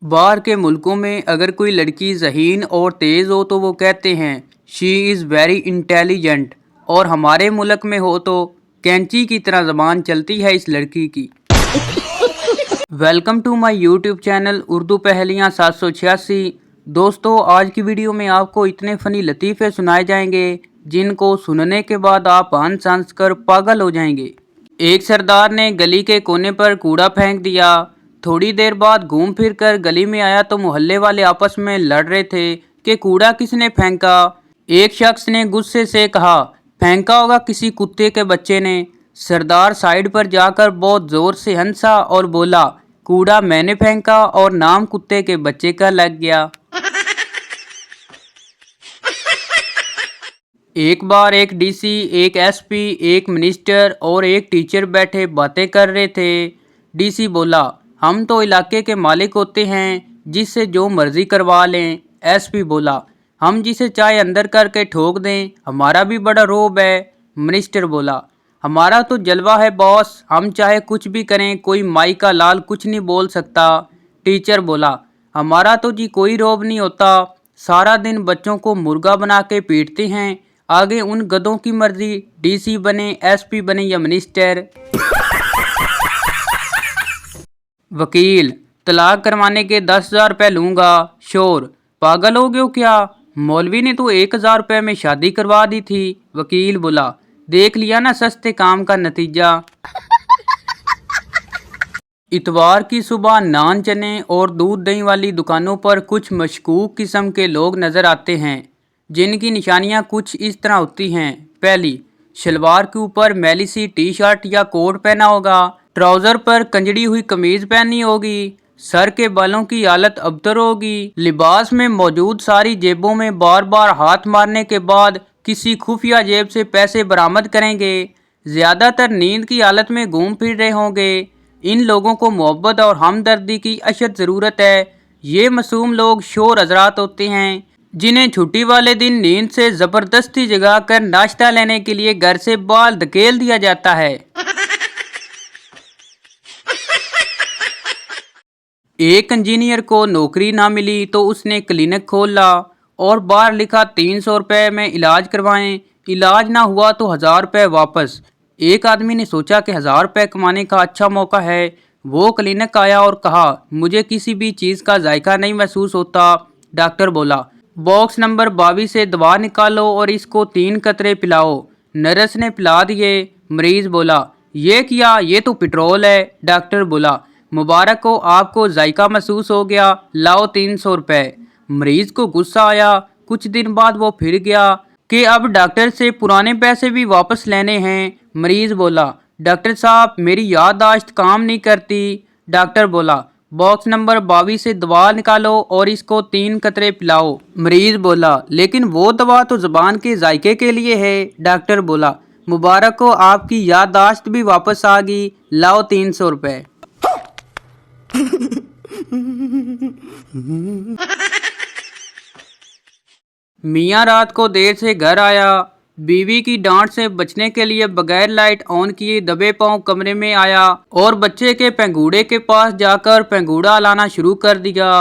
बाहर के मुल्कों में अगर कोई लड़की ज़हीन और तेज़ हो तो वो कहते हैं शी इज़ वेरी इंटेलिजेंट, और हमारे मुल्क में हो तो कैंची की तरह ज़बान चलती है इस लड़की की। Welcome to my YouTube channel Urdu पहेलियाँ 786। दोस्तों, आज की वीडियो में आपको इतने फ़नी लतीफ़े सुनाए जाएंगे जिनको सुनने के बाद आप हंस हंस कर पागल हो जाएंगे। एक सरदार ने गली के कोने पर कूड़ा फेंक दिया। थोड़ी देर बाद घूम फिर कर गली में आया तो मोहल्ले वाले आपस में लड़ रहे थे कि कूड़ा किसने फेंका। एक शख्स ने गुस्से से कहा, फेंका होगा किसी कुत्ते के बच्चे ने। सरदार साइड पर जाकर बहुत जोर से हंसा और बोला, कूड़ा मैंने फेंका और नाम कुत्ते के बच्चे का लग गया। एक बार एक डीसी, एक एसपी, एक मिनिस्टर और एक टीचर बैठे बातें कर रहे थे। डीसी बोला, हम तो इलाके के मालिक होते हैं, जिससे जो मर्जी करवा लें। एसपी बोला, हम जिसे चाहे अंदर करके ठोक दें, हमारा भी बड़ा रोब है। मिनिस्टर बोला, हमारा तो जलवा है बॉस, हम चाहे कुछ भी करें, कोई माई का लाल कुछ नहीं बोल सकता। टीचर बोला, हमारा तो जी कोई रोब नहीं होता, सारा दिन बच्चों को मुर्गा बना के पीटते हैं, आगे उन गधों की मर्जी, डीसी बने, एसपी बने या मिनिस्टर। वकील, तलाक करवाने के 10,000 रुपये लूँगा। शोर, पागल हो गए हो क्या? मौलवी ने तो 1,000 रुपये में शादी करवा दी थी। वकील बोला, देख लिया ना सस्ते काम का नतीजा। इतवार की सुबह नान चने और दूध दही वाली दुकानों पर कुछ मशकूक किस्म के लोग नज़र आते हैं, जिनकी निशानियां कुछ इस तरह होती हैं। पहली, शलवार के ऊपर मैली सी टी शर्ट या कोट पहना होगा, ट्राउज़र पर कंजड़ी हुई कमीज पहनी होगी, सर के बालों की हालत अबतर होगी, लिबास में मौजूद सारी जेबों में बार बार हाथ मारने के बाद किसी खुफिया जेब से पैसे बरामद करेंगे, ज़्यादातर नींद की हालत में घूम फिर रहे होंगे। इन लोगों को मोहब्बत और हमदर्दी की अशद ज़रूरत है। ये मासूम लोग शोर हजरात होते हैं, जिन्हें छुट्टी वाले दिन नींद से ज़बरदस्ती जगाकर नाश्ता लेने के लिए घर से बाल धकेल दिया जाता है। एक इंजीनियर को नौकरी ना मिली तो उसने क्लिनिक खोला और बाहर लिखा 300 रुपये में इलाज करवाएं, इलाज ना हुआ तो 1,000 रुपये वापस। एक आदमी ने सोचा कि 1,000 रुपये कमाने का अच्छा मौका है। वो क्लिनिक आया और कहा, मुझे किसी भी चीज़ का जायका नहीं महसूस होता। डॉक्टर बोला, बॉक्स नंबर 22 से दवा निकालो और इसको 3 कतरे पिलाओ। नर्स ने पिला दिए। मरीज बोला, ये क्या, ये तो पेट्रोल है। डॉक्टर बोला, मुबारक हो, आपको जायका महसूस हो गया, लाओ 300 रुपये। मरीज को गुस्सा आया। कुछ दिन बाद वो फिर गया कि अब डॉक्टर से पुराने पैसे भी वापस लेने हैं। मरीज बोला, डॉक्टर साहब मेरी याददाश्त काम नहीं करती। डॉक्टर बोला, बॉक्स नंबर 22 से दवा निकालो और इसको 3 कतरे पिलाओ। मरीज बोला, लेकिन वो दवा तो ज़ुबान के जायके के लिए है। डॉक्टर बोला, मुबारक हो, आपकी याददाश्त भी वापस आ गई, लाओ 300 रुपये। मियाँ रात को देर से घर आया। बीवी की डांट से बचने के लिए बगैर लाइट ऑन किए दबे पांव कमरे में आया और बच्चे के पेंगूड़े के पास जाकर पेंगूड़ा लाना शुरू कर दिया।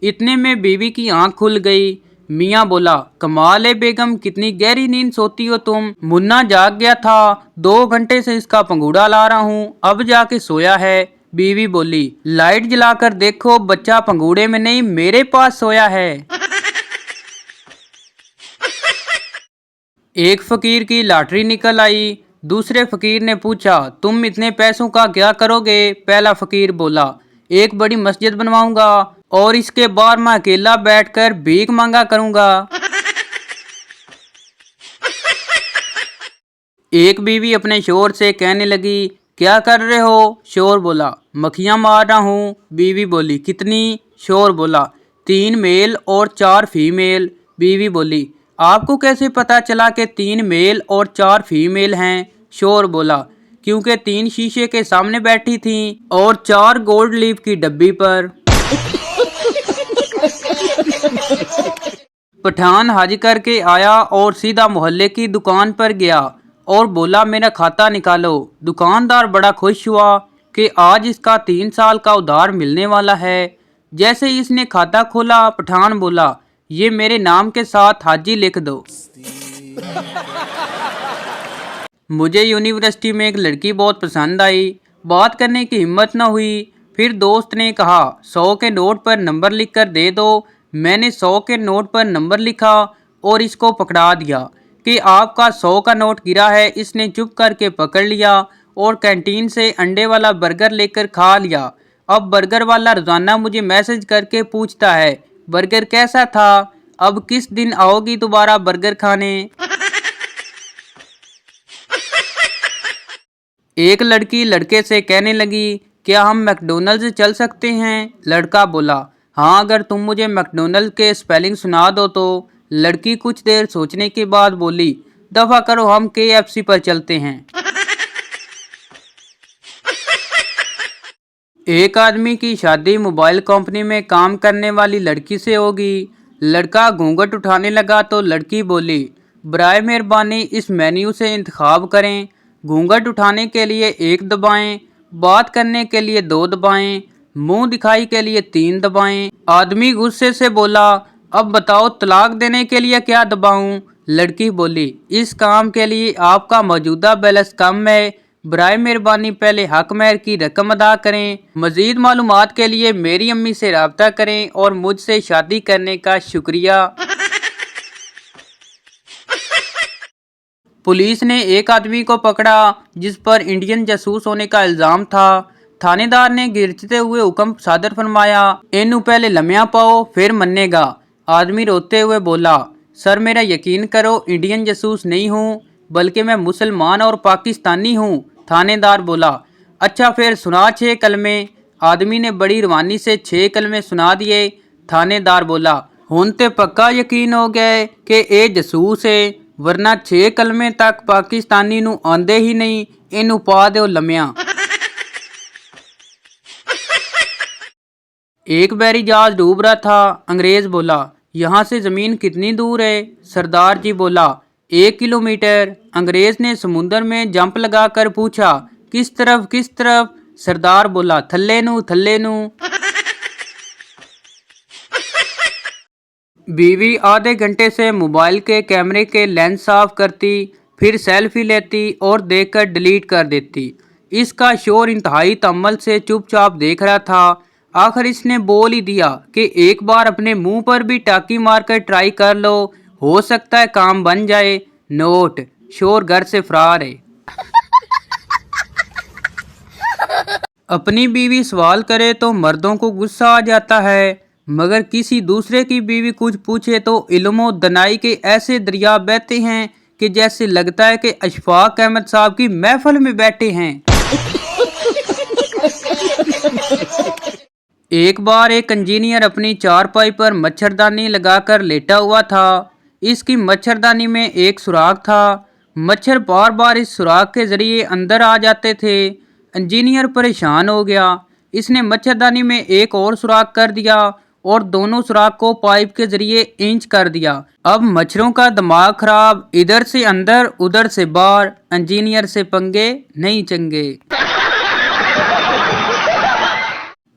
इतने में बीवी की आंख खुल गई। मियाँ बोला, कमाल है बेगम, कितनी गहरी नींद सोती हो तुम। मुन्ना जाग गया था, 2 घंटे से इसका पंगूड़ा ला रहा हूँ, अब जाके सोया है। बीवी बोली, लाइट जलाकर देखो, बच्चा पंगूड़े में नहीं मेरे पास सोया है। एक फकीर की लॉटरी निकल आई। दूसरे फकीर ने पूछा, तुम इतने पैसों का क्या करोगे? पहला फकीर बोला, एक बड़ी मस्जिद बनवाऊंगा और इसके बाहर मैं अकेला बैठकर भीख मांगा करूंगा। एक बीवी अपने शोहर से कहने लगी, क्या कर रहे हो? शोहर बोला, मक्खियाँ मार रहा हूँ। बीवी बोली, कितनी? शोहर बोला, 3 मेल और 4 फीमेल। बीवी बोली, आपको कैसे पता चला कि 3 मेल और 4 फीमेल हैं? शोहर बोला, क्योंकि 3 शीशे के सामने बैठी थीं और 4 गोल्ड लीफ की डब्बी पर। पठान हज करके आया और सीधा मोहल्ले की दुकान पर गया और बोला, मेरा खाता निकालो। दुकानदार बड़ा खुश हुआ कि आज इसका 3 साल का उधार मिलने वाला है। जैसे ही इसने खाता खोला, पठान बोला, ये मेरे नाम के साथ हाजी लिख दो। मुझे यूनिवर्सिटी में एक लड़की बहुत पसंद आई, बात करने की हिम्मत न हुई। फिर दोस्त ने कहा 100 के नोट पर नंबर लिख कर दे दो। मैंने 100 के नोट पर नंबर लिखा और इसको पकड़ा दिया कि आपका 100 का नोट गिरा है। इसने चुप करके पकड़ लिया और कैंटीन से अंडे वाला बर्गर लेकर खा लिया। अब बर्गर वाला रोजाना मुझे मैसेज करके पूछता है बर्गर कैसा था, अब किस दिन आओगी दोबारा बर्गर खाने। एक लड़की लड़के से कहने लगी क्या हम मैकडोनल्ड्स चल सकते हैं। लड़का बोला हाँ अगर तुम मुझे मैकडोनल्ड के स्पेलिंग सुना दो तो। लड़की कुछ देर सोचने के बाद बोली दफा करो हम KFC पर चलते हैं। एक आदमी की शादी मोबाइल कंपनी में काम करने वाली लड़की से होगी। लड़का घूंघट उठाने लगा तो लड़की बोली बराए मेहरबानी इस मेन्यू से इंतखाब करें। घूंघट उठाने के लिए 1 दबाएं, बात करने के लिए 2 दबाएं, मुंह दिखाई के लिए 3 दबाएं। आदमी गुस्से से बोला अब बताओ तलाक देने के लिए क्या दबाऊं। लड़की बोली इस काम के लिए आपका मौजूदा बैलेंस कम है, बराए मेहरबानी पहले हक महर की रकम अदा करें। मजीद मालूमात के लिए मेरी अम्मी से राब्ता करें और मुझसे शादी करने का शुक्रिया। पुलिस ने एक आदमी को पकड़ा जिस पर इंडियन जासूस होने का इल्जाम था। थानेदार ने गिरजते हुए हुक्म सादर फरमाया इन्हू पहले लम्या पाओ फिर मन्नेगा। आदमी रोते हुए बोला सर मेरा यकीन करो इंडियन जासूस नहीं हूँ बल्कि मैं मुसलमान और पाकिस्तानी हूँ। थानेदार बोला अच्छा फिर सुना 6 कलमे। आदमी ने बड़ी रवानी से 6 कलमे सुना दिए। थानेदार बोला हुन ते पक्का यकीन हो गए कि ए जसूस है, वरना 6 कलमे तक पाकिस्तानी नू आंदे ही नहीं, इनू पा दो लम्या। एक बैरी जहाज डूब रहा था। अंग्रेज बोला यहाँ से जमीन कितनी दूर है। सरदार जी बोला 1 किलोमीटर। अंग्रेज ने समुंदर में जंप लगाकर पूछा किस तरफ किस तरफ। सरदार बोला थल्ले नू थल्ले नू। बीवी आधे घंटे से मोबाइल के कैमरे के लेंस साफ करती, फिर सेल्फी लेती और देखकर डिलीट कर देती। इसका शोर इंतहाई तअम्मुल से चुपचाप देख रहा था। आखिर इसने बोल ही दिया कि एक बार अपने मुंह पर भी टाकी मारकर ट्राई कर लो, हो सकता है काम बन जाए। नोट शोर घर से फरार है। अपनी बीवी सवाल करे तो मर्दों को गुस्सा आ जाता है, मगर किसी दूसरे की बीवी कुछ पूछे तो इल्मो दनाई के ऐसे दरिया बहते हैं कि जैसे लगता है कि अशफाक अहमद साहब की महफिल में बैठे हैं। एक बार एक इंजीनियर अपनी चारपाई पर मच्छरदानी लगाकर लेटा हुआ था। इसकी मच्छरदानी में एक सुराख था। मच्छर बार बार इस सुराख के जरिए अंदर आ जाते थे। इंजीनियर परेशान हो गया। इसने मच्छरदानी में एक और सुराख कर दिया और दोनों सुराख को पाइप के जरिए इंच कर दिया। अब मच्छरों का दिमाग खराब, इधर से अंदर उधर से बाहर। इंजीनियर से पंगे नहीं चंगे।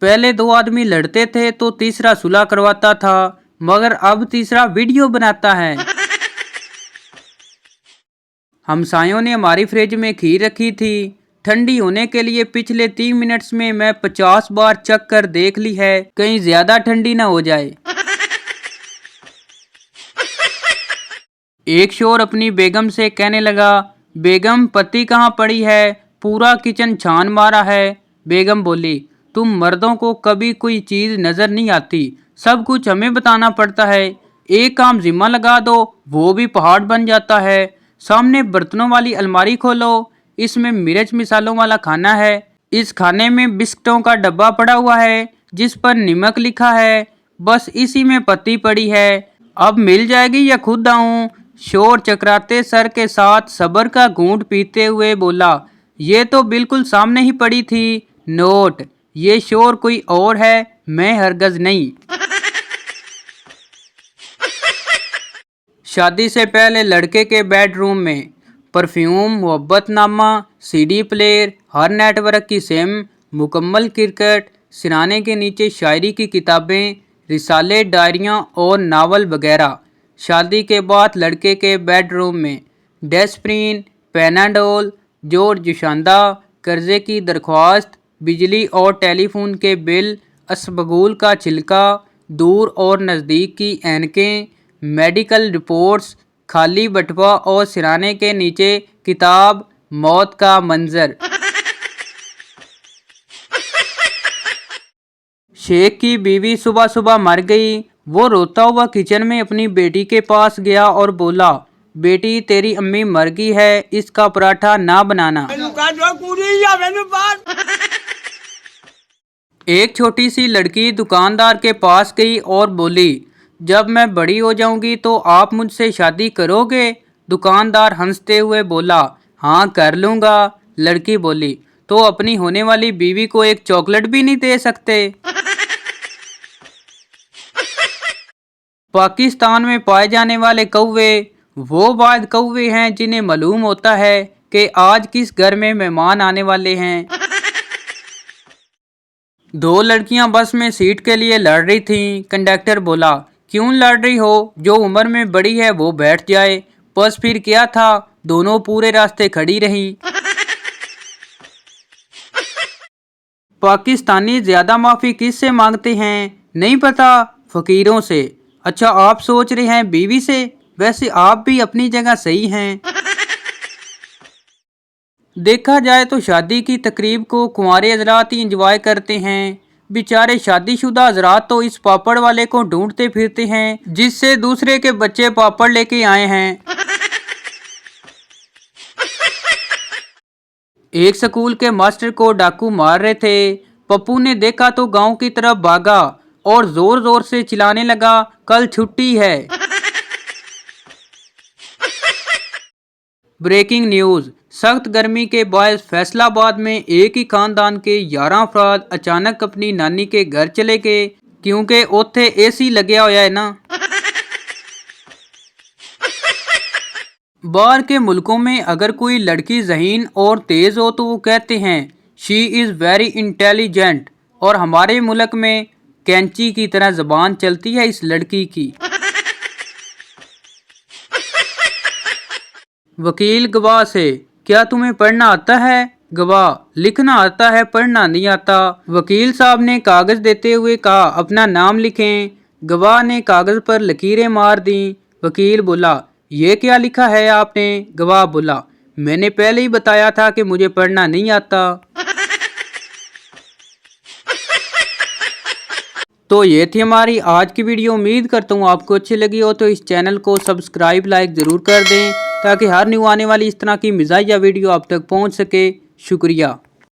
पहले 2 आदमी लड़ते थे तो तीसरा सुलह करवाता था, मगर अब तीसरा वीडियो बनाता है। हमसायों ने हमारी फ्रिज में खीर रखी थी, ठंडी होने के लिए पिछले 3 मिनट्स में मैं 50 बार चख कर देख ली है, कहीं ज्यादा ठंडी ना हो जाए। एक शोर अपनी बेगम से कहने लगा बेगम पति कहाँ पड़ी है, पूरा किचन छान मारा है। बेगम बोली तुम मर्दों को कभी कोई चीज नजर नहीं आती, सब कुछ हमें बताना पड़ता है। एक काम जिम्मा लगा दो वो भी पहाड़ बन जाता है। सामने बर्तनों वाली अलमारी खोलो, इसमें मिर्च मिसालों वाला खाना है। इस खाने में बिस्किटों का डब्बा पड़ा हुआ है जिस पर नमक लिखा है, बस इसी में पत्ती पड़ी है, अब मिल जाएगी या खुद आऊं। शोर चकराते सर के साथ सबर का घूंट पीते हुए बोला ये तो बिल्कुल सामने ही पड़ी थी। नोट ये शोर कोई और है, मैं हरगज नहीं। शादी से पहले लड़के के बेडरूम में परफ्यूम, मोहब्बतनामा, CD प्लेयर, हर नेटवर्क की सिम, मुकम्मल क्रिकेट, सिरहाने के नीचे शायरी की किताबें, रिसाले, डायरियाँ और नावल वगैरह। शादी के बाद लड़के के बेडरूम में डेस्प्रिन, पेनाडोल, जोर जुशांदा, कर्जे की दरख्वास्त, बिजली और टेलीफोन के बिल, असबगोल का छिलका, दूर और नज़दीक की ऐनकें, मेडिकल रिपोर्ट्स, खाली बटवा और सिरहाने के नीचे किताब, मौत का मंजर। शेख की बीवी सुबह सुबह मर गई। वो रोता हुआ किचन में अपनी बेटी के पास गया और बोला, बेटी तेरी अम्मी मर गई है, इसका पराठा ना बनाना। एक छोटी सी लड़की दुकानदार के पास गई और बोली, जब मैं बड़ी हो जाऊंगी तो आप मुझसे शादी करोगे? दुकानदार हंसते हुए बोला, हाँ कर लूंगा। लड़की बोली, तो अपनी होने वाली बीवी को एक चॉकलेट भी नहीं दे सकते? पाकिस्तान में पाए जाने वाले कौवे वो बाद कौवे हैं जिन्हें मालूम होता है कि आज किस घर में मेहमान आने वाले हैं। दो लड़कियां बस में सीट के लिए लड़ रही थीं। कंडक्टर बोला, क्यों लड़ रही हो? जो उम्र में बड़ी है वो बैठ जाए। बस फिर क्या था, दोनों पूरे रास्ते खड़ी रहीं। पाकिस्तानी ज्यादा माफी किससे मांगते हैं? नहीं पता, फकीरों से। अच्छा, आप सोच रहे हैं बीवी से? वैसे आप भी अपनी जगह सही हैं। देखा जाए तो शादी की तकरीब को कुंवारे हजरात ही इंजॉय करते हैं। बेचारे शादीशुदा हजरात तो इस पापड़ वाले को ढूंढते फिरते हैं जिससे दूसरे के बच्चे पापड़ लेके आए हैं। एक स्कूल के मास्टर को डाकू मार रहे थे। पप्पू ने देखा तो गांव की तरफ भागा और जोर जोर से चिल्लाने लगा, कल छुट्टी है। ब्रेकिंग न्यूज, सख्त गर्मी के बायस फैसलाबाद में एक ही खानदान के 11 अफराद अचानक अपनी नानी के घर चले गए क्योंकि उत्थे एसी लग्या होया है ना। बाहर के मुल्कों में अगर कोई लड़की ज़हीन और तेज हो तो वो कहते हैं शी इज़ वेरी इंटेलिजेंट, और हमारे मुल्क में कैंची की तरह ज़बान चलती है इस लड़की की। वकील गवाह से, क्या तुम्हें पढ़ना आता है? गवाह, लिखना आता है, पढ़ना नहीं आता। वकील साहब ने कागज देते हुए कहा, अपना नाम लिखें। गवाह ने कागज पर लकीरें मार दी। वकील बोला, ये क्या लिखा है आपने? गवाह बोला, मैंने पहले ही बताया था कि मुझे पढ़ना नहीं आता। तो ये थी हमारी आज की वीडियो। उम्मीद करता हूँ आपको अच्छी लगी हो। तो इस चैनल को सब्सक्राइब, लाइक ज़रूर कर दें ताकि हर न्यू आने वाली इस तरह की मिज़ाहिया वीडियो आप तक पहुँच सके। शुक्रिया।